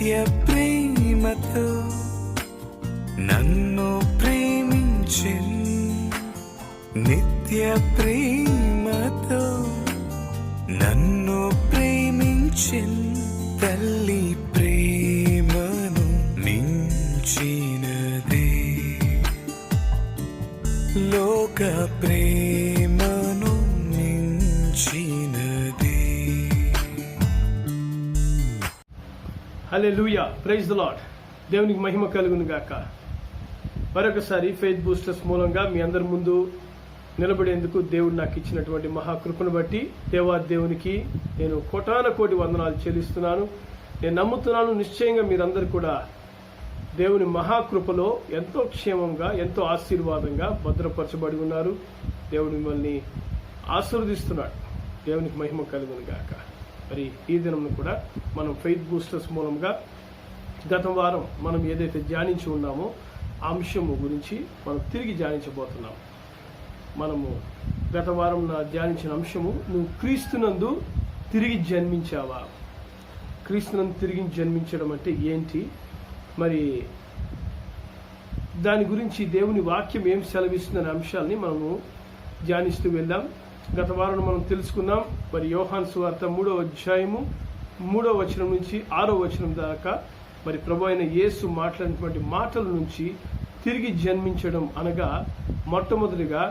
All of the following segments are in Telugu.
నిత్య ప్రేమతో నన్ను ప్రేమించెను, నిత్య ప్రేమతో నన్ను ప్రేమించెను. తల్లి ప్రేమను మించినదే, లోక ప్రేమను మించినదే. హల్లెలూయా, ప్రైజ్ ది లార్డ్. దేవునికి మహిమ కలుగును గాక. మరొకసారి ఫెయిత్ బూస్టర్స్ మూలంగా మీ అందరి ముందు నిలబడేందుకు దేవుడు నాకు ఇచ్చినటువంటి మహాకృపను బట్టి దేవునికి నేను కోటాన కోటి వందనాలు చెల్లిస్తున్నాను. నేను నమ్ముతున్నాను, నిశ్చయంగా మీరందరూ కూడా దేవుని మహాకృపలో ఎంతో క్షేమంగా, ఎంతో ఆశీర్వాదంగా భద్రపరచబడి ఉన్నారు. దేవుడు మిమ్మల్ని ఆశీర్వదిస్తున్నాడు. దేవునికి మహిమ కలుగును గాక. మరి ఈ దినం కూడా మనం ఫెయిత్ బూస్టర్స్ మూలంగా గత వారం మనం ఏదైతే ధ్యానించి ఉన్నామో ఆ అంశము గురించి మనం తిరిగి ధ్యానించబోతున్నాం. మనము గత వారం ధ్యానించిన అంశము, నువ్వు క్రీస్తునందు తిరిగి జన్మించావా? క్రీస్తునందు తిరిగి జన్మించడం అంటే ఏంటి, మరి దాని గురించి దేవుని వాక్యం ఏం సెలవిస్తుందనే అంశాలని మనము ధ్యానిస్తూ వెళ్దాం. గత వారం మనం తెలుసుకున్నాం. మరి యోహాను సువార్త 3వ అధ్యాయము 3వ వచనం నుంచి 6వ వచనం దాకా మరి ప్రభు అయిన యేసు మాట్లాడినటువంటి మాటల నుంచి తిరిగి జన్మించడం అనగా మొట్టమొదటిగా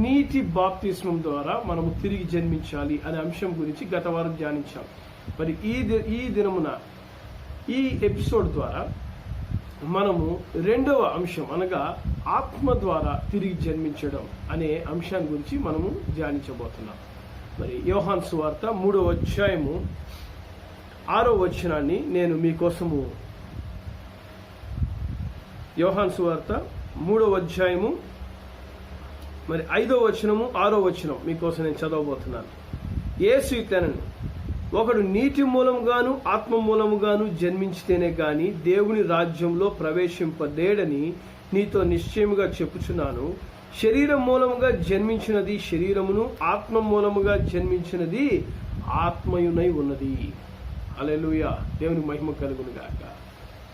నీటి బాప్తిస్మం ద్వారా మనము తిరిగి జన్మించాలి అనే అంశం గురించి గత వారం ధ్యానించాం. మరి ఈ దినమున ఈ ఎపిసోడ్ ద్వారా మనము రెండవ అంశం అనగా ఆత్మ ద్వారా తిరిగి జన్మించడం అనే అంశాన్ని గురించి మనము ధ్యానించబోతున్నాం. మరి యోహాను సువార్త 3వ అధ్యాయము 6వ వచనాన్ని నేను మీకోసము, యోహాను సువార్త 3వ అధ్యాయము మరి 5వ వచనము 6వ వచనం మీకోసం నేను చదవబోతున్నాను. యేసు ఇట్లనెను, ఒకడు నీటి మూలముగాను ఆత్మ మూలముగాను జన్మించితేనే గాని దేవుని రాజ్యంలో ప్రవేశింపలేడని నీతో నిశ్చయముగా చెప్పుచున్నాను. శరీరం మూలముగా జన్మించినది శరీరమును, ఆత్మ మూలముగా జన్మించినది ఆత్మయునై ఉన్నది. హల్లెలూయా, దేవుని మహిమ కలుగును గాక.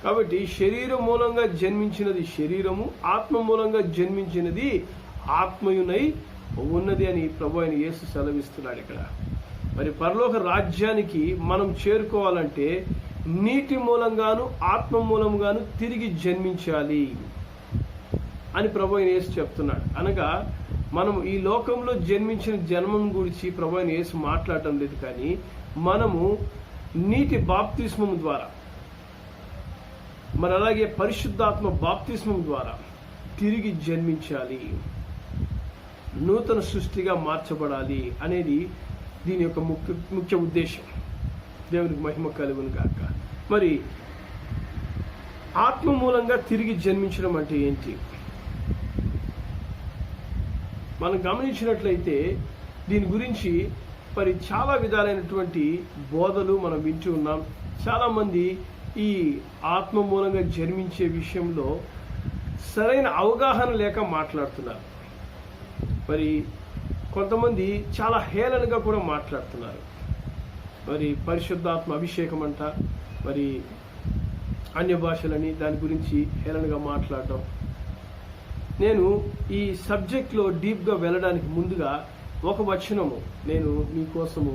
కాబట్టి శరీరం మూలంగా జన్మించినది శరీరము, ఆత్మ మూలంగా జన్మించినది ఆత్మయునై ఉన్నది అని ప్రభు అయిన యేసు సెలవిస్తున్నాడు ఇక్కడ. మరి పరలోక రాజ్యానికి మనం చేరుకోవాలంటే నీటి మూలంగాను ఆత్మ మూలంగాను తిరిగి జన్మించాలి అని ప్రభు అయిన యేసు చెప్తున్నాడు. అనగా మనం ఈ లోకంలో జన్మించిన జన్మం గురించి ప్రభు అయిన యేసు మాట్లాడటం లేదు, కానీ మనము నీటి బాప్తిస్మం ద్వారా మరి అలాగే పరిశుద్ధాత్మ బాప్తిస్మం ద్వారా తిరిగి జన్మించాలి, నూతన సృష్టిగా మార్చబడాలి అనేది దీని యొక్క ముఖ్య ఉద్దేశం. దేవునికి మహిమ కలుగును గాక. మరి ఆత్మ మూలంగా తిరిగి జన్మించడం అంటే ఏంటి? మనం గమనించినట్లయితే దీని గురించి మరి చాలా విధాలైనటువంటి బోధలు మనం వింటూ ఉన్నాం. చాలా మంది ఈ ఆత్మ మూలంగా జన్మించే విషయంలో సరైన అవగాహన లేక మాట్లాడుతున్నారు. మరి కొంతమంది చాలా హేళనగా కూడా మాట్లాడుతున్నారు. మరి పరిశుద్ధాత్మ అభిషేకం అంట, మరి అన్య భాషలని దాని గురించి హేళనగా మాట్లాడటం. నేను ఈ సబ్జెక్ట్లో డీప్గా వెళ్ళడానికి ముందుగా ఒక వచనము నేను మీకోసము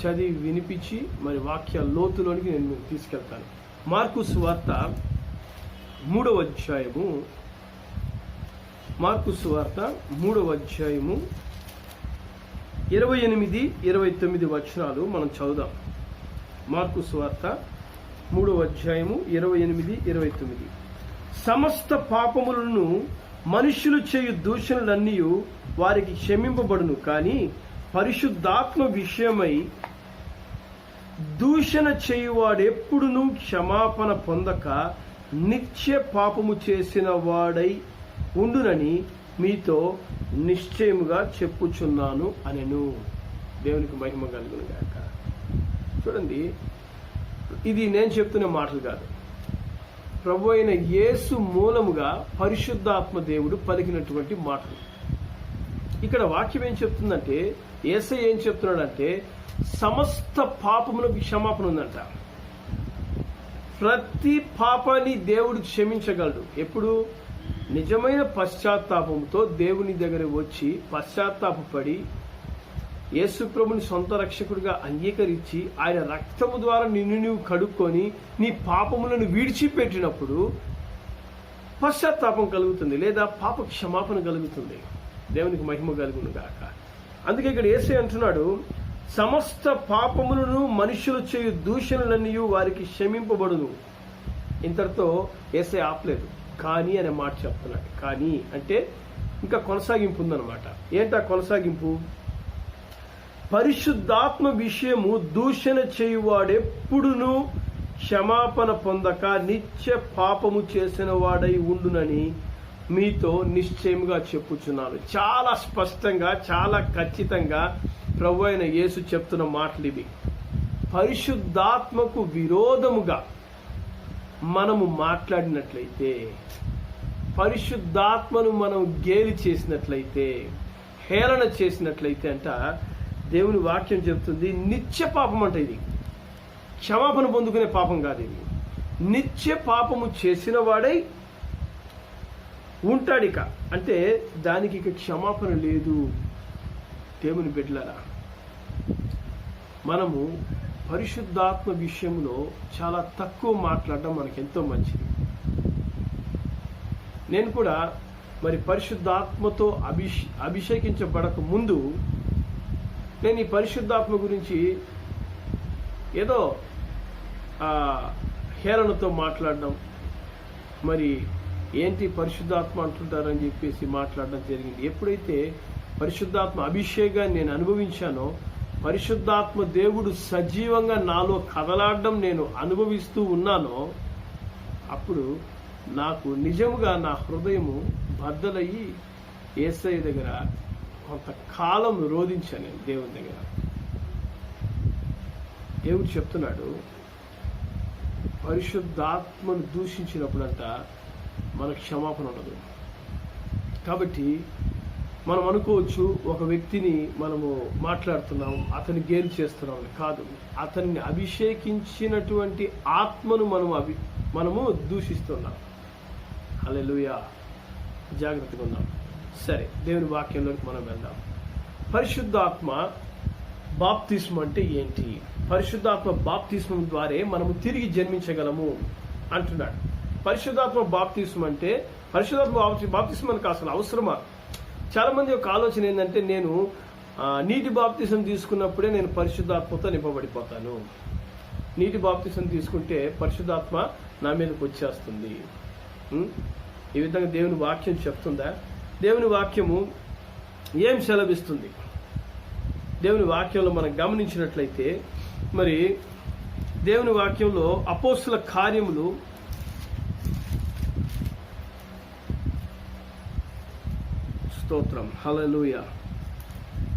చదివి వినిపించి మరి వాక్య లోతులోనికి నేను మీకు తీసుకెళ్తాను. మార్కు సువార్త 3వ అధ్యాయము 28, 29 వచనాలు మనం చదువుదాం. మార్కు సువార్త 3వ అధ్యాయము 28, 29. సమస్త పాపములను మనుష్యులు చేయు దూషణలన్నీ వారికి క్షమింపబడును, కానీ పరిశుద్ధాత్మ విషయమై దూషణ చేయువాడెప్పుడునూ క్షమాపణ పొందక నిత్య పాపము చేసిన వాడై ఉండునని మీతో నిశ్చయముగా చెప్పుచున్నాను అనెను. దేవునికి మహిమ కలుగును గాక. చూడండి, ఇది నేను చెప్తున్న మాటలు కాదు, ప్రభు అయిన యేసు మూలముగా పరిశుద్ధాత్మ దేవుడు పలికినటువంటి మాటలు. ఇక్కడ వాక్యం ఏం చెప్తుందంటే, యేసయ్య ఏం చెప్తున్నాడంటే సమస్త పాపములకు క్షమాపణ ఉందంట. ప్రతి పాపాన్ని దేవుడు క్షమించగలడు. ఎప్పుడు? నిజమైన పశ్చాత్తాపంతో దేవుని దగ్గర వచ్చి పశ్చాత్తాపడి యేసు ప్రభుని సొంత రక్షకుడిగా అంగీకరించి ఆయన రక్తము ద్వారా నిన్ను నువ్వు కడుక్కొని నీ పాపములను విడిచిపెట్టినప్పుడు పశ్చాత్తాపం కలుగుతుంది, లేదా పాప క్షమాపణ కలుగుతుంది. దేవునికి మహిమ కలుగును గాక. అందుకే ఇక్కడ యేసయ్య అంటున్నాడు, సమస్త పాపములను మనుషులు చేయు దూషణలన్నీ వారికి క్షమింపబడును. ఇంతటితో యేసయ్య ఆపలేదు, కానీ అనే మాట చెప్తున్నాడు. కానీ అంటే ఇంకా కొనసాగింపు ఉందన్నమాట. ఏంటా కొనసాగింపు? పరిశుద్ధాత్మ విషయము దూషణ చేయువాడెప్పుడును క్షమాపణ పొందక నిత్య పాపము చేసిన వాడై ఉండునని మీతో నిశ్చయముగా చెప్పుచున్నాను. చాలా స్పష్టంగా, చాలా ఖచ్చితంగా ప్రభు అయిన యేసు చెప్తున్న మాటలు ఇవి. పరిశుద్ధాత్మకు విరోధముగా మనము మాట్లాడినట్లయితే, పరిశుద్ధాత్మను మనం గేలి చేసినట్లయితే, హేళన చేసినట్లయితే అంట దేవుని వాక్యం చెప్తుంది నిత్య పాపం అంట. ఇది క్షమాపణ పొందుకునే పాపం కాదు, ఇది నిత్య పాపము చేసిన వాడై ఉంటాడిక. అంటే దానికి ఇక క్షమాపణ లేదు. దేవుని బిడ్డలారా, మనము పరిశుద్ధాత్మ విషయంలో చాలా తక్కువ మాట్లాడడం మనకెంతో మంచిది. నేను కూడా మరి పరిశుద్ధాత్మతో అభిషేకించబడక ముందు నేను ఈ పరిశుద్ధాత్మ గురించి ఏదో హేళనతో మాట్లాడడం, మరి ఏంటి పరిశుద్ధాత్మ అంటుంటారని చెప్పేసి మాట్లాడడం జరిగింది. ఎప్పుడైతే పరిశుద్ధాత్మ అభిషేకాన్ని నేను అనుభవించానో, పరిశుద్ధాత్మ దేవుడు సజీవంగా నాలో కదలాడడం నేను అనుభవిస్తూ ఉన్నానో, అప్పుడు నాకు నిజముగా నా హృదయము బద్దలయ్యి యేసయ్య దగ్గర కొంతకాలం రోధించాను. నేను దేవుని దగ్గర దేవుడు చెప్తున్నాడు, పరిశుద్ధాత్మను దూషించినప్పుడంట మన క్షమాపణ ఉండదు. కాబట్టి మనం అనుకోవచ్చు, ఒక వ్యక్తిని మనము మాట్లాడుతున్నాం, అతన్ని గేలి చేస్తున్నాం. కాదు, అతన్ని అభిషేకించినటువంటి ఆత్మను మనము దూషిస్తున్నాం. హల్లెలూయా. జాగ్రత్తగా ఉన్నాం. సరే, దేవుని వాక్యంలోకి మనం వెళ్దాం. పరిశుద్ధాత్మ బాప్తిస్మం అంటే ఏంటి? పరిశుద్ధాత్మ బాప్తిస్మం ద్వారా మనము తిరిగి జన్మించగలము అంటున్నాడు. పరిశుద్ధాత్మ బాప్తిస్మం అంటే, పరిశుద్ధాత్మ బాప్తిస్మం మనకు అసలు అవసరమా? చాలా మంది యొక్క ఆలోచన ఏంటంటే, నేను నీటి బాప్తిసం తీసుకున్నప్పుడే నేను పరిశుద్ధాత్మతో నింపబడిపోతాను, నీటి బాప్తిసం తీసుకుంటే పరిశుద్ధాత్మ నా మీదకి వచ్చేస్తుంది. ఈ విధంగా దేవుని వాక్యం చెప్తుందా? దేవుని వాక్యము ఏం సెలవిస్తుంది? దేవుని వాక్యంలో మనం గమనించినట్లయితే, మరి దేవుని వాక్యంలో అపోస్తుల కార్యములు స్తోత్రం, హల్లెలూయా,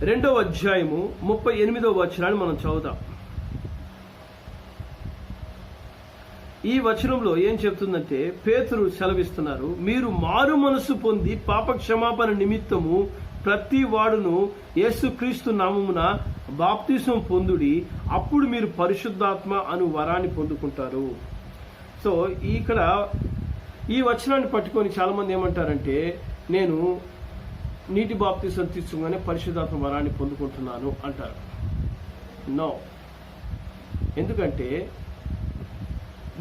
2వ అధ్యాయము 38వ వచనాన్ని మనం చదువుదాం. ఈ వచనంలో ఏం చెప్తుందంటే, పేతురు సెలవిస్తున్నారు, మీరు మారు మనసు పొంది పాప క్షమాపణ నిమిత్తము ప్రతి వాడును యేసుక్రీస్తు నామమున బాప్తిసం పొందుడి, అప్పుడు మీరు పరిశుద్ధాత్మ అను వరాన్ని పొందుకుంటారు. సో ఇక్కడ ఈ వచనాన్ని పట్టుకొని చాలా మంది ఏమంటారంటే, నేను నీటి బాప్తిసం తీసుకోగానే పరిశుద్ధాత్మ వరాన్ని పొందుకుంటున్నాను అంటారు. నో. ఎందుకంటే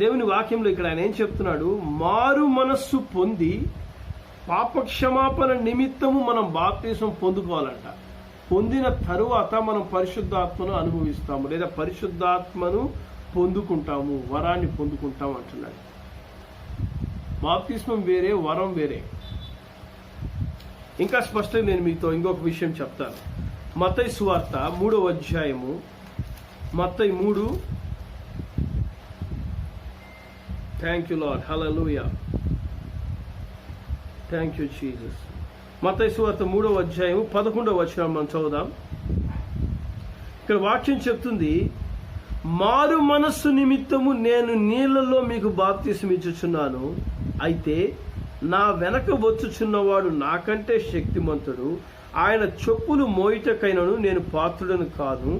దేవుని వాక్యంలో ఇక్కడ ఆయన ఏం చెప్తున్నాడు? మారు మనస్సు పొంది పాపక్షమాపణ నిమిత్తము మనం బాప్తిసం పొందుకోవాలంట. పొందిన తరువాత మనం పరిశుద్ధాత్మను అనుభవిస్తాము, లేదా పరిశుద్ధాత్మను పొందుకుంటాము, వరాన్ని పొందుకుంటాము అంటున్నాడు. బాప్తిస్మం వేరే, వరం వేరే. ఇంకా స్పష్టంగా నేను మీతో ఇంకొక విషయం చెప్తాను. మత్తయి సువార్త 3వ అధ్యాయము, మత్తయి 3. Thank you lord, hallelujah, thank you Jesus. మత్తయి సువార్త 3వ అధ్యాయము 11వ వచనం మనం చదువుదాం. ఇక్కడ వాక్యం చెప్తుంది, మారు మనస్సు నిమిత్తము నేను నీళ్లలో మీకు బాప్తిసం ఇచ్చుచున్నాను, అయితే నా వెనక వచ్చుచున్నవాడు నాకంటే శక్తిమంతుడు, ఆయన చెప్పులు మోయుటకైనను నేను పాత్రుడను కాదు,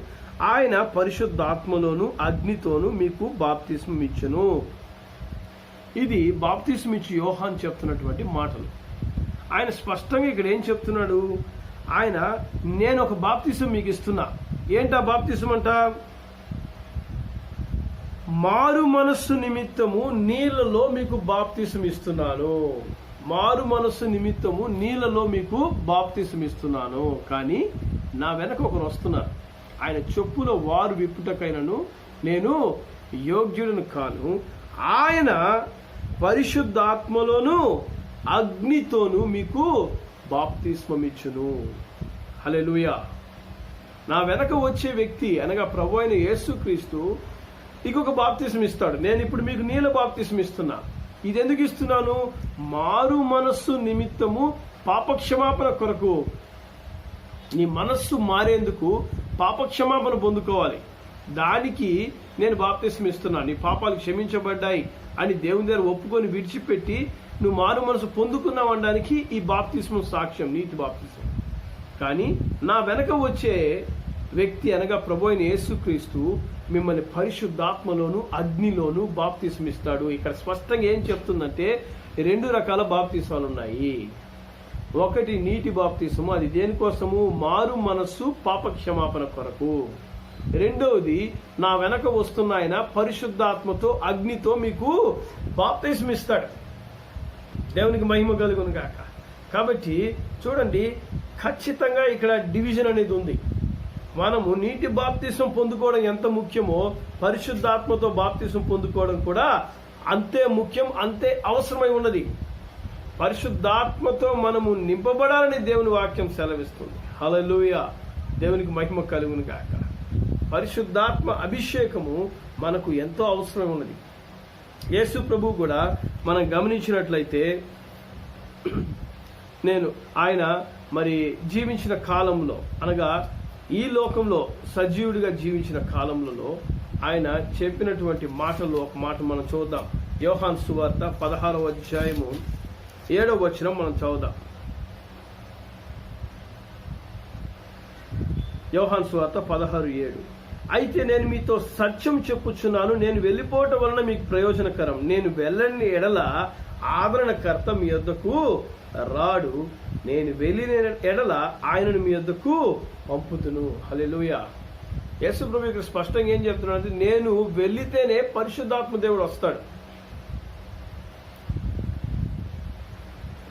ఆయన పరిశుద్ధాత్మలోను అగ్నితోను మీకు బాప్తిస్మం ఇచ్చును ఇది బాప్తిస్మ ఇచ్చి యోహాను చెప్తున్నటువంటి మాటలు. ఆయన స్పష్టంగా ఇక్కడ ఏం చెప్తున్నాడు? ఆయన నేను ఒక బాప్తిసం మీకు ఇస్తున్నా. ఏంటా బాప్తిసం అంట? మారు మనస్సు నిమిత్తము నీళ్లలో మీకు బాప్తిసం ఇస్తున్నాను. మారు మనస్సు నిమిత్తము నీళ్లలో మీకు బాప్తిసం ఇస్తున్నాను. కానీ నా వెనక ఒకరు వస్తున్నారు. ఆయన చెప్పుల వారు విప్పుటకైనను నేను యోగ్యుడను కాను. ఆయన పరిశుద్ధాత్మలోను అగ్నితోను మీకు బాప్తిస్మం ఇచ్చును. హల్లెలూయా. నా వెనక వచ్చే వ్యక్తి అనగా ప్రభు అయిన యేసుక్రీస్తు ఇంకొక బాప్తిస్మం ఇస్తాడు. నేను ఇప్పుడు మీకు నీళ్ళ బాప్తిస్మం ఇస్తున్నా. ఇది ఎందుకు ఇస్తున్నాను? మారు మనస్సు నిమిత్తము పాపక్షమాపణ కొరకు. నీ మనస్సు మారేందుకు పాపక్షమాపణ పొందుకోవాలి. దానికి నేను బాప్తిస్మం ఇస్తున్నా. నీ పాపాలు క్షమించబడ్డాయి అని దేవుని దగ్గర ఒప్పుకొని విడిచిపెట్టి నువ్వు మారు మనసు పొందుకున్నావు అనడానికి ఈ బాప్తిస్మం సాక్ష్యం, నీటి బాప్తిస్మం. కానీ నా వెనక వచ్చే వ్యక్తి అనగా ప్రభు అయిన యేసుక్రీస్తు మిమ్మల్ని పరిశుద్ధాత్మలోను అగ్నిలోను బాప్తిస్మం ఇస్తాడు. ఇక్కడ స్పష్టంగా ఏం చెప్తుందంటే 2 రకాల బాప్తిస్మాలు ఉన్నాయి. ఒకటి నీటి బాప్తిస్మము, అది దేనికోసము? మారు మనస్సు పాపక్షమాపణ కొరకు. రెండవది నా వెనక వస్తున్న ఆయన పరిశుద్ధాత్మతో అగ్నితో మీకు బాప్తిస్మం ఇస్తాడు. దేవునికి మహిమ కలుగును గాక. కాబట్టి చూడండి, ఖచ్చితంగా ఇక్కడ డివిజన్ అనేది ఉంది. మనము నీటి బాప్తిసం పొందుకోవడం ఎంత ముఖ్యమో పరిశుద్ధాత్మతో బాప్తిసం పొందుకోవడం కూడా అంతే ముఖ్యం, అంతే అవసరమై ఉన్నది. పరిశుద్ధాత్మతో మనము నింపబడాలని దేవుని వాక్యం సెలవిస్తుంది. హల్లెలూయా. దేవునికి మహిమ కలుగును గాక. పరిశుద్ధాత్మ అభిషేకము మనకు ఎంతో అవసరం ఉన్నది. యేసు ప్రభు కూడా మనం గమనించినట్లయితే ఆయన మరి జీవించిన కాలంలో అనగా ఈ లోకంలో సజీవుడిగా జీవించిన కాలంలో ఆయన చెప్పినటువంటి మాటల్లో ఒక మాట మనం చూద్దాం. యోహాను సువార్త 16వ అధ్యాయము 7వ వచనం మనం చదువుదాం. యోహాను సువార్త 16:7. అయితే నేను మీతో సత్యం చెప్పుచున్నాను, నేను వెళ్ళిపోవటం వలన మీకు ప్రయోజనకరం. నేను వెళ్ళని ఎడల ఆదరణకర్త మీ యొద్దకు రాడు. నేను వెళ్ళిన ఎడల ఆయనను మీ యొద్దకు పంపుతును. హల్లెలూయా. యేసు ప్రభు ఇక్కడ స్పష్టంగా ఏం చెప్తున్నాడు? నేను వెళ్ళితేనే పరిశుద్ధాత్మ దేవుడు వస్తాడు.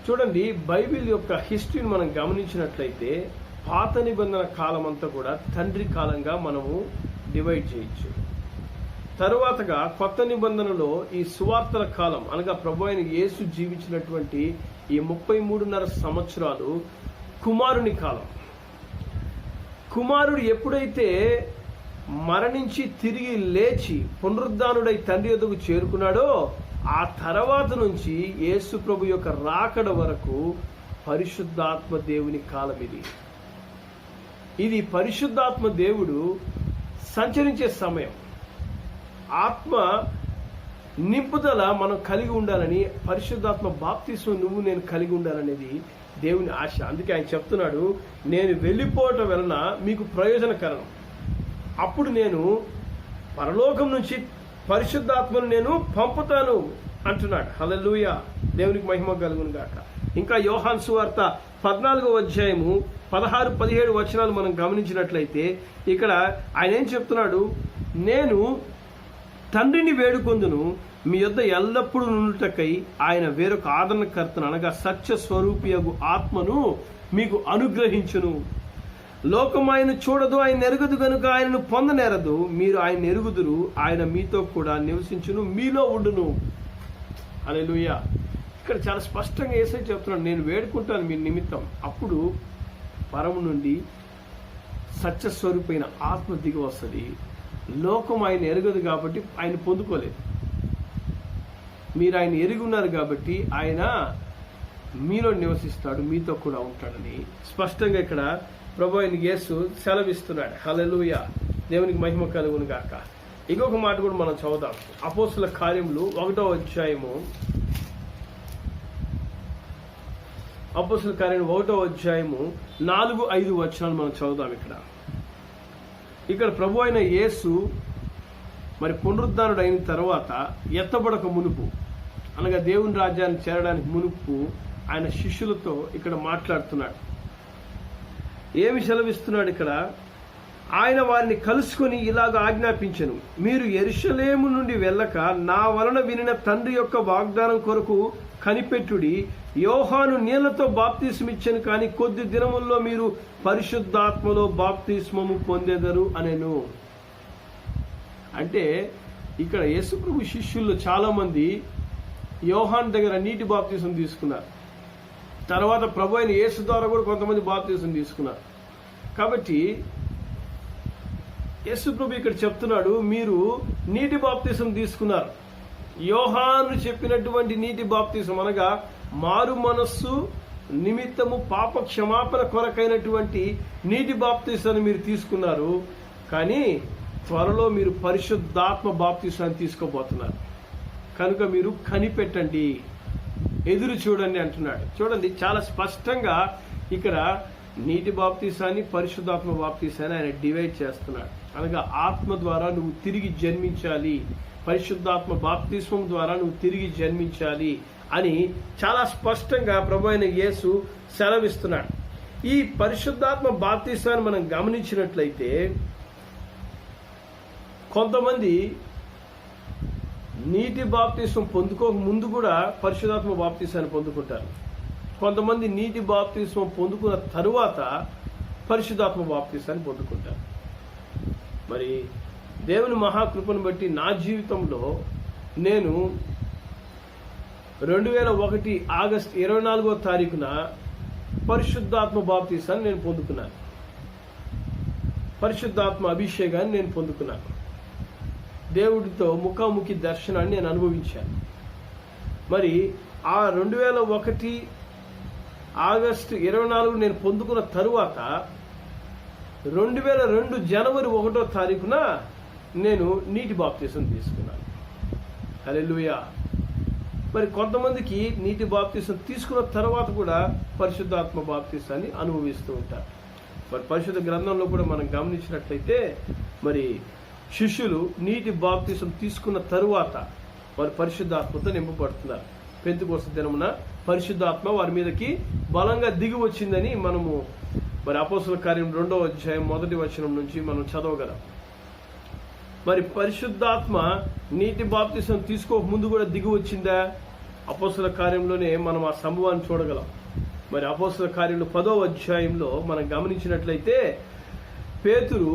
చూడండి, బైబిల్ యొక్క హిస్టరీని మనం గమనించినట్లయితే పాత నిబంధన కాలం అంతా కూడా తండ్రి కాలంగా మనము డివైడ్ చేయొచ్చు. తరువాతగా కొత్త నిబంధనలో ఈ సువార్తల కాలం అనగా ప్రభు అయిన యేసు జీవించినటువంటి ఈ 33.5 సంవత్సరాలు కుమారుని కాలం. కుమారుడు ఎప్పుడైతే మరణించి తిరిగి లేచి పునరుద్ధానుడై తండ్రి యొద్దకు చేరుకున్నాడో ఆ తర్వాత నుంచి యేసు ప్రభు యొక్క రాకడ వరకు పరిశుద్ధాత్మ దేవుని కాలం ఇది. ఇది పరిశుద్ధాత్మ దేవుడు సంచరించే సమయం. ఆత్మ నింపుదల మనం కలిగి ఉండాలని, పరిశుద్ధాత్మ బాప్తిస్మం నువ్వు నేను కలిగి ఉండాలనేది దేవుని ఆశ. అందుకే ఆయన చెప్తున్నాడు, నేను వెళ్ళిపోవటం వలన మీకు ప్రయోజనకరం. అప్పుడు నేను పరలోకం నుంచి పరిశుద్ధాత్మను నేను పంపుతాను అంటున్నాడు. హల్లెలూయా. దేవునికి మహిమ కలుగును గాక. ఇంకా యోహాను సువార్త 14వ అధ్యాయము 16-17 వచనాలు మనం గమనించినట్లయితే ఇక్కడ ఆయన ఏం చెప్తున్నాడు? నేను తండ్రిని వేడుకొందును, మీ యొద్ద ఎల్లప్పుడూ నుండుటకై ఆయన వేరొక ఆదరణకర్తను అనగా సత్య స్వరూపియగు ఆత్మను మీకు అనుగ్రహించును. లోకం ఆయన చూడదు, ఆయన ఎరుగదు గనుక ఆయనను పొందనేరదు. మీరు ఆయన ఎరుగుదురు, ఆయన మీతో కూడా నివసించును, మీలో ఉండును. హల్లెలూయా. ఇక్కడ చాలా స్పష్టంగా యేసయ్య చెప్తున్నాడు, నేను వేడుకుంటాను మీ నిమిత్తం. అప్పుడు పరము నుండి సత్యస్వరూపైన ఆత్మ దిగి వస్తుంది. లోకం ఆయన ఎరగదు కాబట్టి ఆయన పొందుకోలేదు. మీరు ఆయన ఎరిగి ఉన్నారు కాబట్టి ఆయన మీలో నివసిస్తాడు, మీతో కూడా ఉంటాడని స్పష్టంగా ఇక్కడ ప్రభు అయిన యేసు సెలవిస్తున్నాడు. హల్లెలూయా. దేవునికి మహిమ కలుగును గాక. ఇంకొక మాట కూడా మనం చదువుదాం. అపోస్తుల కార్యములు 1వ అధ్యాయము, అపోస్తుల కార్యం 1వ అధ్యాయము 4-5 వచనాలు మనం చదువుదాం. ఇక్కడ ప్రభు అయిన యేసు మరి పునరుద్ధానుడు అయిన తర్వాత ఎత్తబడక మునుపు అనగా దేవుని రాజ్యాన్ని చేరడానికి మునుపు ఆయన శిష్యులతో ఇక్కడ మాట్లాడుతున్నాడు. ఏమి సెలవిస్తున్నాడు ఇక్కడ? ఆయన వారిని కలుసుకొని ఇలాగ ఆజ్ఞాపించెను, మీరు యెరూషలేము నుండి వెళ్ళక నా వలన వినిన తండ్రి యొక్క వాగ్దానం కొరకు కనిపెట్టుడి. యోహాను నీళ్లతో బాప్తిస్మిచ్చెను, కానీ కొద్ది దినముల్లో మీరు పరిశుద్ధాత్మలో బాప్తిస్మము పొందెదరు అనెను. అంటే ఇక్కడ యేసుప్రభు శిష్యుల్లో చాలా మంది యోహాను దగ్గర నీటి బాప్తిసం తీసుకున్నారు. తర్వాత ప్రభు అయిన యేసు ద్వారా కూడా కొంతమంది బాప్తిసం తీసుకున్నారు. కాబట్టి యేసుప్రభు ఇక్కడ చెప్తున్నాడు, మీరు నీటి బాప్తిసం తీసుకున్నారు. యోహాను చెప్పినటువంటి నీటి బాప్తిసం అనగా మారు మనస్సు నిమిత్తము పాప క్షమాపణ కొరకైనటువంటి నీటి బాప్తిసాన్ని మీరు తీసుకున్నారు. కానీ త్వరలో మీరు పరిశుద్ధాత్మ బాప్తిసాన్ని తీసుకోబోతున్నారు. కనుక మీరు కనిపెట్టండి, ఎదురు చూడండి అంటున్నాడు. చూడండి, చాలా స్పష్టంగా ఇక్కడ నీటి బాప్తిసాన్ని పరిశుద్ధాత్మ బాప్తిసాన్ని ఆయన డివైడ్ చేస్తున్నాడు. అనగా ఆత్మ ద్వారా నువ్వు తిరిగి జన్మించాలి, పరిశుద్ధాత్మ బాప్తిస్మం ద్వారా నువ్వు తిరిగి జన్మించాలి అని చాలా స్పష్టంగా ప్రభు అయిన యేసు సెలవిస్తున్నాడు. ఈ పరిశుద్ధాత్మ బాప్తిసాన్ని మనం గమనించినట్లయితే కొంతమంది నీటి బాప్తిస్మం పొందుకోక ముందు కూడా పరిశుద్ధాత్మ బాప్తిసాన్ని పొందుకుంటారు. కొంతమంది నీటి బాప్తిస్మం పొందుకున్న తరువాత పరిశుద్ధాత్మ బాప్తిసాన్ని పొందుకుంటారు. మరి దేవుని మహాకృపను బట్టి నా జీవితంలో నేను 2001 ఆగస్టు 24వ తారీఖున పరిశుద్ధాత్మ బాప్తిసాన్ని నేను పొందుకున్నాను. పరిశుద్ధాత్మ అభిషేకాన్ని నేను పొందుకున్నాను. దేవుడితో ముఖాముఖి దర్శనాన్ని నేను అనుభవించాను. మరి ఆ 2001 ఆగస్టు 24 నేను పొందుకున్న తరువాత 2002 జనవరి 1వ తారీఖున నేను నీటి బాప్తిసం తీసుకున్నాను. హల్లెలూయా. మరి కొంతమందికి నీటి బాప్తిసం తీసుకున్న తర్వాత కూడా పరిశుద్ధాత్మ బాప్తిసాన్ని అనుభవిస్తూ ఉంటారు. మరి పరిశుద్ధ గ్రంథంలో కూడా మనం గమనించినట్లయితే మరి శిష్యులు నీటి బాప్తిసం తీసుకున్న తరువాత వారు పరిశుద్ధాత్మతో నింపబడుతున్నారు. పెంతెకొస్తు దినమున పరిశుద్ధాత్మ వారి మీదకి బలంగా దిగి వచ్చిందని మనము మరి అపోస్తలుల కార్యం 2వ అధ్యాయం 1వ వచనం నుంచి మనం చదవగలం. మరి పరిశుద్ధాత్మ నీటి బాప్తిసం తీసుకోక ముందు కూడా దిగి వచ్చిందా? అపోస్తలుల కార్యంలోనే మనం ఆ సంభవాన్ని చూడగలం. మరి అపోస్తలుల కార్యంలో 10వ అధ్యాయంలో మనం గమనించినట్లయితే పేతురు,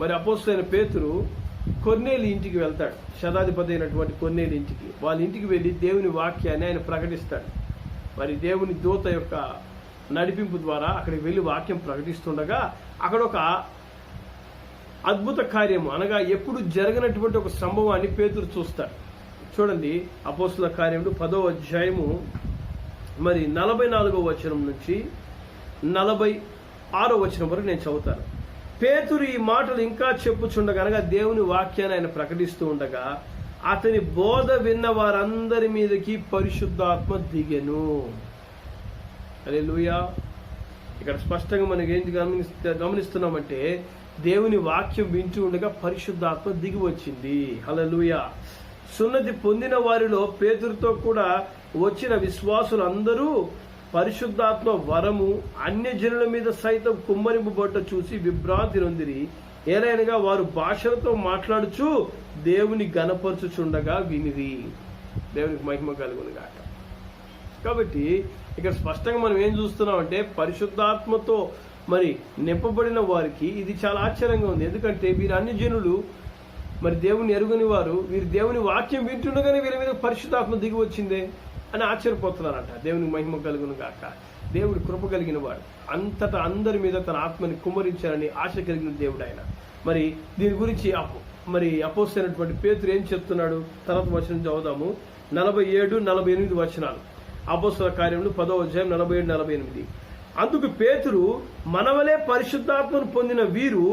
మరి అపోస్తలుడైన పేతురు కొర్నేలి ఇంటికి వెళ్తాడు. శతాధిపతి అయినటువంటి కొర్నేలి ఇంటికి, వాళ్ళ ఇంటికి వెళ్ళి దేవుని వాక్యాన్ని ఆయన ప్రకటిస్తాడు. మరి దేవుని దూత యొక్క నడిపింపు ద్వారా అక్కడికి వెళ్ళి వాక్యం ప్రకటిస్తుండగా అక్కడ ఒక అద్భుత కార్యము అనగా ఎప్పుడు జరగనటువంటి ఒక సంభవాన్ని పేతురు చూస్తాడు. చూడండి, అపోస్తలుల కార్యములు 10వ అధ్యాయము మరి 44వ వచనం నుంచి 46వ వచనం వరకు నేను చదువుతాను. పేతురు ఈ మాటలు ఇంకా చెప్పుచుండగా అనగా దేవుని వాక్యాన్ని ఆయన ప్రకటిస్తూ ఉండగా అతని బోధ విన్న వారందరి మీదకి పరిశుద్ధాత్మ దిగెను. హల్లెలూయా. ఇక్కడ స్పష్టంగా మనకి ఏంటి గమనిస్తున్నామంటే దేవుని వాక్యం వింటూ ఉండగా పరిశుద్ధాత్మ దిగి వచ్చింది. హల్లెలూయా. సున్నతి పొందిన వారిలో పేతురుతో కూడా వచ్చిన విశ్వాసులందరూ పరిశుద్ధాత్మ వరము అన్యజనుల మీద సైతం కుమ్మరింపబడ్డ చూసి విభ్రాంతి నొందిరి. ఏలైనగా వారు భాషలతో మాట్లాడుచు దేవుని గణపరచుచుండగా వినిరి. దేవునికి మహిమ కలుగునుగాక. కాబట్టి ఇక్కడ స్పష్టంగా మనం ఏం చూస్తున్నామంటే పరిశుద్ధాత్మతో మరి నింపబడిన వారికి ఇది చాలా ఆశ్చర్యంగా ఉంది. ఎందుకంటే వీరు అన్యజనులు, మరి దేవుని ఎరుగని వారు, వీరు దేవుని వాక్యం వింటుండగానే వీరి మీద పరిశుద్ధాత్మ దిగి వచ్చిందే అని ఆశ్చర్యపోతున్నారంట. దేవునికి మహిమ కలుగును గాక. దేవుడు కృప కలిగిన వాడు, అంతటా అందరి మీద తన ఆత్మని కుమ్మరించాలని ఆశ కలిగిన దేవుడు ఆయన. మరి దీని గురించి మరి అపోస్తలుడైనటువంటి పేతురు ఏం చెప్తున్నాడు? తర్వాత వచనం చదువుదాము. 47, 48 వచనాలు. అపోస్తలుల కార్యములు 10వ అధ్యాయం 47, 48. అందుకు పేతురు, మనవలే పరిశుద్ధాత్మను పొందిన వీరు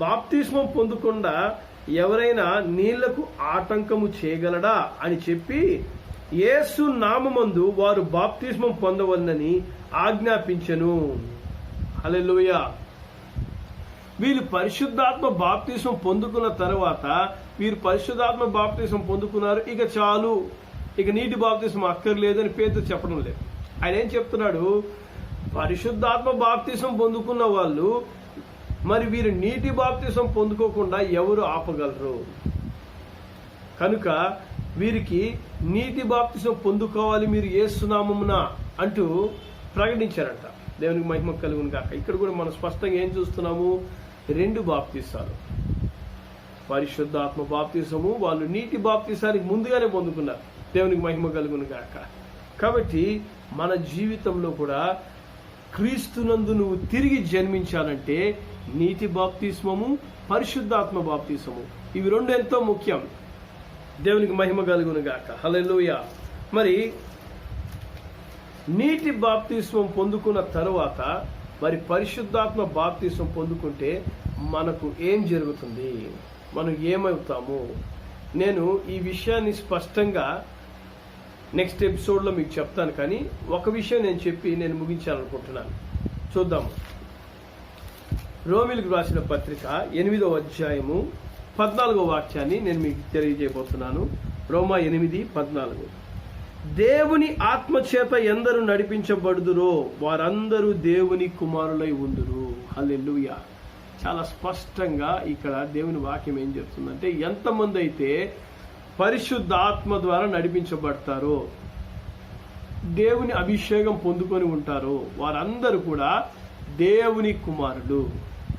బాప్తిస్మం పొందకుండా ఎవరైనా నీళ్లకు ఆటంకము చేయగలడా అని చెప్పి యేసు నామమందు వారు బాప్తిస్మం పొందవలనని ఆజ్ఞాపించెను. హల్లెలూయా. వీళ్ళు పరిశుద్ధాత్మ బాప్తిస్మం పొందుకున్న తర్వాత వీరు పరిశుద్ధాత్మ బాప్తిస్మం పొందుకున్నారు, ఇక చాలు, ఇక నీటి బాప్తిసం అక్కర్లేదు అని పేతురు చెప్పడం లేదు. ఆయన ఏం చెప్తున్నాడు, పరిశుద్ధాత్మ బాప్తిసం పొందుకున్న వాళ్ళు మరి వీరు నీటి బాప్తిసం పొందుకోకుండా ఎవరు ఆపగలరు? కనుక వీరికి నీటి బాప్తిసం పొందుకోవాలి మీరు యేసు నామమున అంటూ ప్రకటించారంట. దేవునికి మహిమ కలుగును గాక. ఇక్కడ కూడా మనం స్పష్టంగా ఏం చూస్తున్నాము, 2 బాప్తిసాలు. పరిశుద్ధాత్మ బాప్తిసము వాళ్ళు నీటి బాప్తిసానికి ముందుగానే పొందుకున్నారు. దేవునికి మహిమ కలుగును గాక. కాబట్టి మన జీవితంలో కూడా క్రీస్తునందు నువ్వు తిరిగి జన్మించాలంటే నీటి బాప్తిస్మము, పరిశుద్ధాత్మ బాప్తిసము, ఇవి 2 ఎంతో ముఖ్యం. దేవునికి మహిమ కలుగును గాక. హల్లెలూయా. మరి నీటి బాప్తిస్మం పొందుకున్న తరువాత మరి పరిశుద్ధాత్మ బాప్తిస్మం పొందుకుంటే మనకు ఏం జరుగుతుంది, మనం ఏమవుతాము? నేను ఈ విషయాన్ని స్పష్టంగా నెక్స్ట్ ఎపిసోడ్లో మీకు చెప్తాను. కానీ ఒక విషయం నేను చెప్పి నేను ముగించాలనుకుంటున్నాను. చూద్దాము. రోమీయులకు రాసిన పత్రిక 8వ అధ్యాయము 14వ వాక్యాన్ని నేను మీకు తెలియజేయబోతున్నాను. రోమా 8:14. దేవుని ఆత్మచేత ఎందరు నడిపించబడుదురో వారందరూ దేవుని కుమారులై ఉందురు. హల్లెలూయా. చాలా స్పష్టంగా ఇక్కడ దేవుని వాక్యం ఏం చెప్తుందంటే, ఎంతమంది అయితే పరిశుద్ధ ఆత్మ ద్వారా నడిపించబడతారో, దేవుని అభిషేకం పొందుకొని ఉంటారో వారందరూ కూడా దేవుని కుమారులు.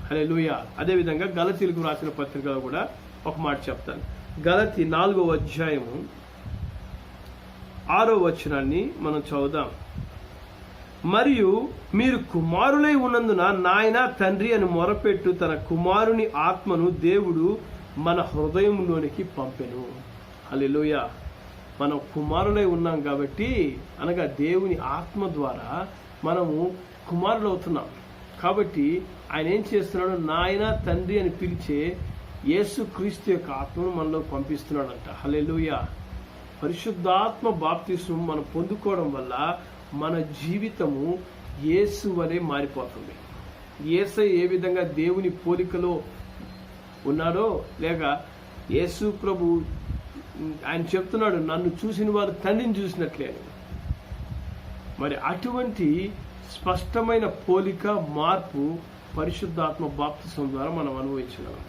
హల్లెలూయా. అదేవిధంగా గలతీలకు రాసిన పత్రికలో కూడా ఒక మాట చెప్తాను. గలతీ 4వ అధ్యాయము 6వ వచనాన్ని మనం చదువుదాం. మరియు మీరు కుమారులై ఉన్నందున నాయన తండ్రి అని మొరపెట్టు తన కుమారుని ఆత్మను దేవుడు మన హృదయంలోనికి పంపెను. హల్లెలూయా. మనం కుమారులై ఉన్నాం కాబట్టి, అనగా దేవుని ఆత్మ ద్వారా మనము కుమారులు అవుతున్నాం. కాబట్టి ఆయన ఏం చేస్తున్నాడు, నాయన తండ్రి అని పిలిచే యేసు క్రీస్తు యొక్క ఆత్మను మనలో పంపిస్తున్నాడంట. హల్లెలూయా. పరిశుద్ధాత్మ బాప్తిస్మం మనం పొందుకోవడం వల్ల మన జీవితము యేసు వలె మారిపోతుంది. యేసయ్య ఏ విధంగా దేవుని పోలికలో ఉన్నాడో, లేక యేసు ప్రభు ఆయన చెప్తున్నాడు, నన్ను చూసిన వారు తండ్రిని చూసినట్లే. మరి అటువంటి స్పష్టమైన పోలిక, మార్పు పరిశుద్ధాత్మ బాప్తిస్మం ద్వారా మనం అనుభవించగలం.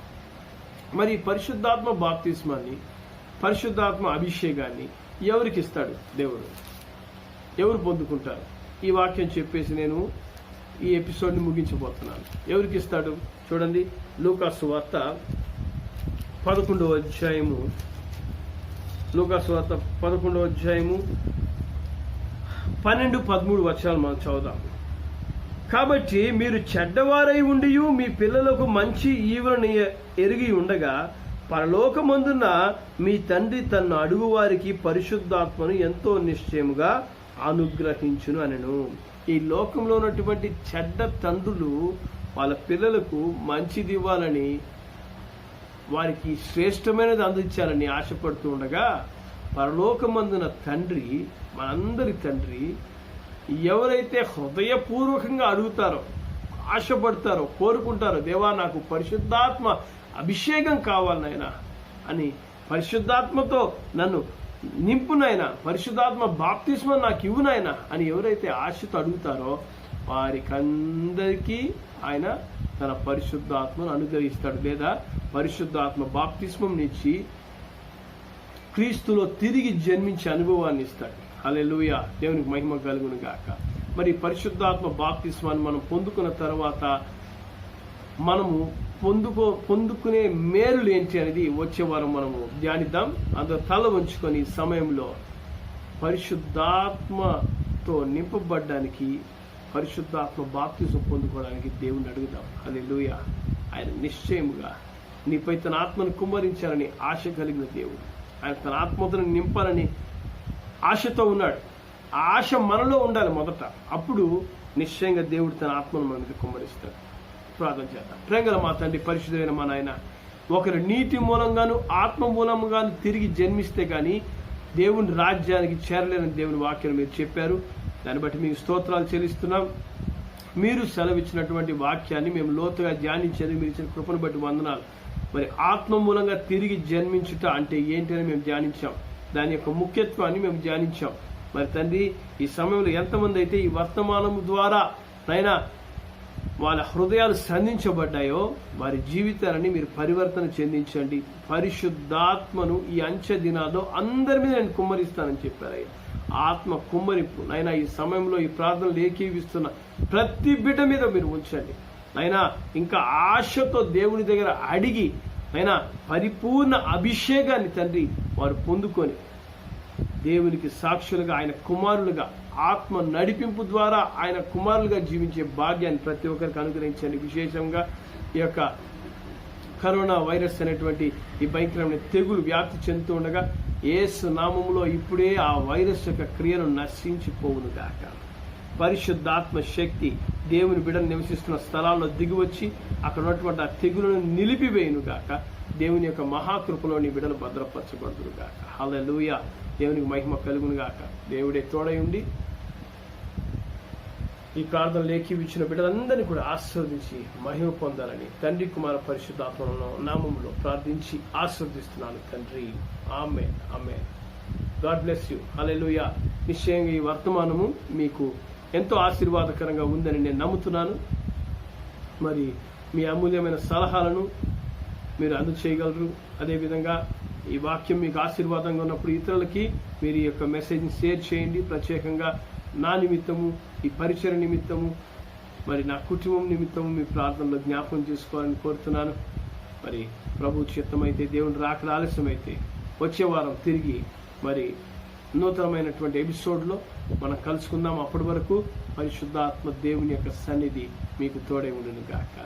మరి పరిశుద్ధాత్మ బాప్తిస్మాన్ని, పరిశుద్ధాత్మ అభిషేకాన్ని ఎవరికి ఇస్తాడు దేవుడు? ఎవరు పొందుకుంటారు? ఈ వాక్యం చెప్పేసి నేను ఈ ఎపిసోడ్ని ముగించబోతున్నాను. ఎవరికి ఇస్తాడు చూడండి. లూకా సువార్త 11వ అధ్యాయము, లూకా సువార్త 11వ అధ్యాయము 12-13 వచనాలు మనం చదువుదాం. కాబట్టి మీరు చెడ్డవారై ఉండి మీ పిల్లలకు మంచి ఈవులను ఎరిగి ఉండగా పరలోకమందున్న మీ తండ్రి తన్ను అడుగు వారికి పరిశుద్ధాత్మను ఎంతో నిశ్చయముగా అనుగ్రహించును అనెను. ఈ లోకంలో ఉన్నటువంటి చెడ్డ తండ్రులు వాళ్ళ పిల్లలకు మంచిది ఇవ్వాలని, వారికి శ్రేష్టమైనది అందించాలని ఆశపడుతూ ఉండగా, పరలోకమందున తండ్రి, మనందరి తండ్రి, ఎవరైతే హృదయపూర్వకంగా అడుగుతారో, ఆశపడతారో, కోరుకుంటారో, దేవా నాకు పరిశుద్ధాత్మ అభిషేకం కావాలి నాయనా అని, పరిశుద్ధాత్మతో నన్ను నింపు నాయనా, పరిశుద్ధాత్మ బాప్తిస్మం నాకు ఇవ్వు నాయనా అని ఎవరైతే ఆశతో అడుగుతారో వారికందరికీ ఆయన తన పరిశుద్ధాత్మను అనుగ్రహిస్తాడు. లేదా పరిశుద్ధాత్మ బాప్తిస్మం నుంచి క్రీస్తులో తిరిగి జన్మించే అనుభవాన్ని ఇస్తాడు. హల్లెలూయా. దేవునికి మహిమ కలుగును గాక. మరి పరిశుద్ధాత్మ బాప్తిస్మాన్ని మనం పొందుకున్న తర్వాత మనము పొందుకునే మేలులు ఏంటి అనేది వచ్చే వారం మనము ధ్యానిద్దాం. అందరూ తల వంచుకొని సమయంలో పరిశుద్ధాత్మతో నింపబడ్డానికి, పరిశుద్ధాత్మ బాప్తిజం పొందుకోవడానికి దేవుని అడుగుదాం. హల్లెలూయా. ఆయన నిశ్చయముగా నీపై తన ఆత్మను కుమ్మరించాలని ఆశ కలిగిన దేవుడు. ఆయన తన ఆత్మను నింపాలని ఆశతో ఉన్నాడు. ఆ ఆశ మనలో ఉండాలి మొదట. అప్పుడు నిశ్చయంగా దేవుడు తన ఆత్మను మన మీద కుమ్మరిస్తాడు. ప్రార్థన చేద్దాం. ప్రేమగల మా తండ్రి, పరిశుద్ధమైన మా నాయన, ఒకరు నీటి మూలంగాను ఆత్మ మూలంగాను తిరిగి జన్మిస్తే గాని దేవుని రాజ్యానికి చేరలేని దేవుని వాక్యం మీరు చెప్పారు. దాన్ని బట్టి మీకు స్తోత్రాలు చెల్లిస్తున్నాం. మీరు సెలవిచ్చినటువంటి వాక్యాన్ని మేము లోతుగా ధ్యానించేది మీరు ఇచ్చిన కృపను బట్టి వందనాలు. మరి ఆత్మ మూలంగా తిరిగి జన్మించుట అంటే ఏంటి అని మేము ధ్యానించాం. దాని యొక్క ముఖ్యత్వాన్ని మేము ధ్యానించాం. మరి తండ్రి, ఈ సమయంలో ఎంతమంది అయితే ఈ వర్తమానం ద్వారా నైనా వాళ్ళ హృదయాలు సంధించబడ్డాయో వారి జీవితాలని మీరు పరివర్తన చెందించండి. పరిశుద్ధాత్మను ఈ అంచె దినాల్లో అందరి మీద నేను కుమ్మరిస్తానని చెప్పారయ్యా. ఆత్మ కుమ్మరింపు నైనా ఈ సమయంలో ఈ ప్రార్థనలు ఏకీవిస్తున్న ప్రతి బిడ్డ మీద మీరు ఉంచండి నైనా. ఇంకా ఆశతో దేవుని దగ్గర అడిగి నైనా పరిపూర్ణ అభిషేకాన్ని తండ్రి వారు పొందుకొని దేవునికి సాక్షులుగా, ఆయన కుమారులుగా, ఆత్మ నడిపింపు ద్వారా ఆయన కుమారులుగా జీవించే భాగ్యాన్ని ప్రతి ఒక్కరికి అనుగ్రహించండి. విశేషంగా ఈ యొక్క కరోనా వైరస్ అనేటువంటి ఈ భయంకరమైన తెగులు వ్యాప్తి చెందుతూ ఉండగా యేసు నామములో ఇప్పుడే ఆ వైరస్ యొక్క క్రియను నశించిపోవును గాక. పరిశుద్ధాత్మ శక్తి దేవుని బిడ్డను నివసిస్తున్న స్థలాల్లో దిగివచ్చి అక్కడ ఉన్నటువంటి ఆ తెగులను నిలిపివేయును గాక. దేవుని యొక్క మహాకృపలో నీ బిడ్డలు భద్రపరచబడుతును గాక. హల్లెలూయా. దేవునికి మహిమ కలుగును గాక. దేవుడే తోడై ఉండి ఈ ప్రార్థన లేఖించిన బిడ్డలందరినీ కూడా ఆశీర్వదించి మహిమ పొందాలని తండ్రి, కుమార, పరిశుద్ధాత్మ నామములో ప్రార్థించి ఆశీర్వదిస్తున్నాను తండ్రి. ఆమేన్, ఆమేన్. God bless you. హల్లెలూయా. నిశ్చయంగా ఈ వర్తమానము మీకు ఎంతో ఆశీర్వాదకరంగా ఉందని నేను నమ్ముతున్నాను. మరి మీ అమూల్యమైన సలహాలను మీరు అందచేయగలరు. అదేవిధంగా ఈ వాక్యం మీకు ఆశీర్వాదంగా ఉన్నప్పుడు ఇతరులకి మీరు ఈ యొక్క మెసేజ్ని షేర్ చేయండి. ప్రత్యేకంగా నా నిమిత్తము, ఈ పరిచయ నిమిత్తము, మరి నా కుటుంబం నిమిత్తము మీ ప్రార్థనలో జ్ఞాపకం చేసుకోవాలని కోరుతున్నాను. మరి ప్రభు చిత్తమైతే, దేవుని రాకడ ఆలస్యమైతే వచ్చే వారం తిరిగి మరి నూతనమైనటువంటి ఎపిసోడ్లో మనం కలుసుకుందాం. అప్పటి వరకు పరిశుద్ధాత్మ దేవుని యొక్క సన్నిధి మీకు తోడై ఉండును గాక.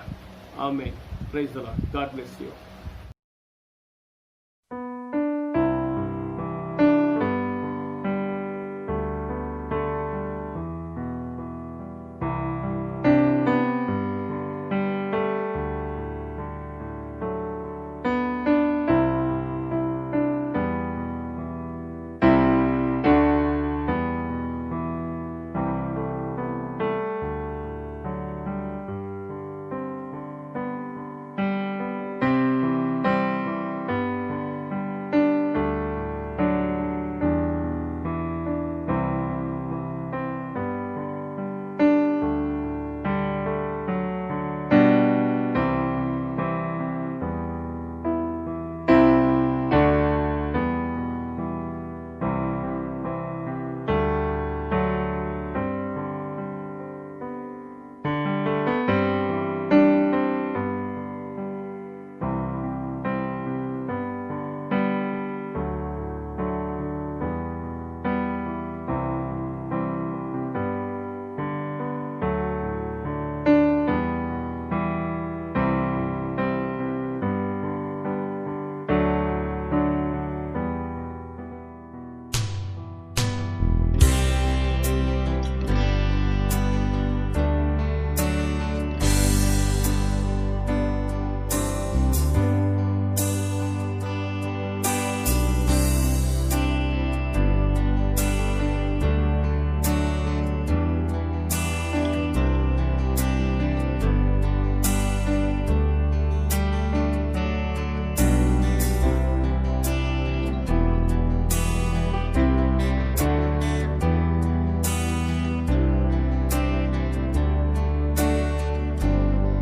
ఆమేన్. Praise the Lord. God bless you.